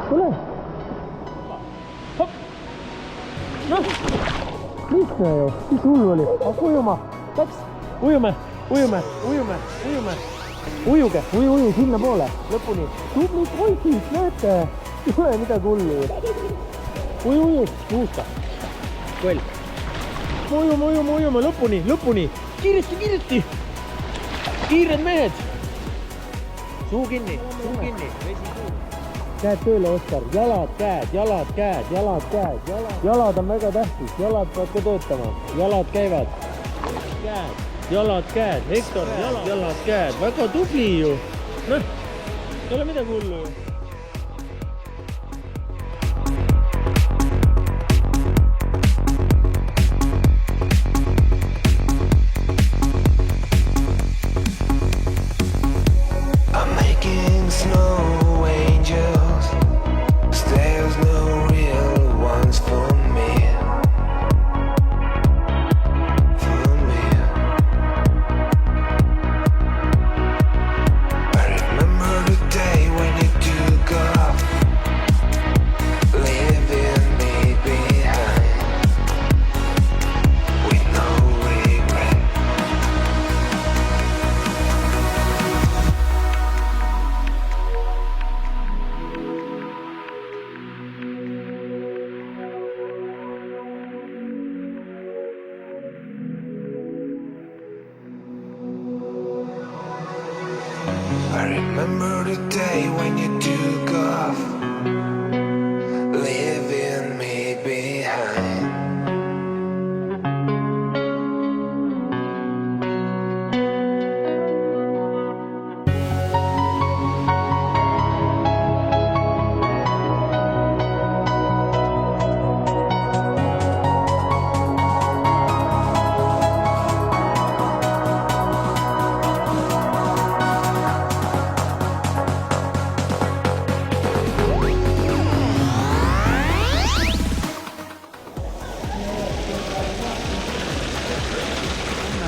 tule. Noh, lihtne ju, mis hullu oli, hakka ujuma, läks, ujume, ujuge, uju sinna poole, lõpuni, tublid poisid, näete, ei ole midagi hullu ju, uju, juusta, koll, ujume, lõpuni, kiiresti, kiired mehed, suu kinni, vesi suu. Käed tööle, Oskar, jalad, käed, jalad on väga tähtis, jalad peavad ka töötama, jalad käivad, jalad, käed, Hektor, jalad, käed, väga tubli ju, noh, ei ole midagi hullu ju. I remember the day when you took off, leaving me behind.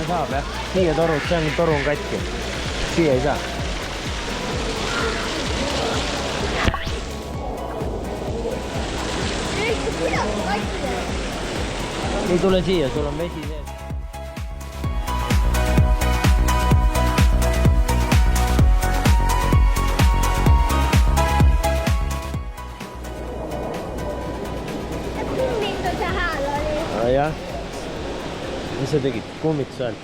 Saab jah, siia torud, see on toru on katki, siia ei saa. Ei tule siia, sul on vesi sees. Jah, mis sa tegid? Kummitus ajal?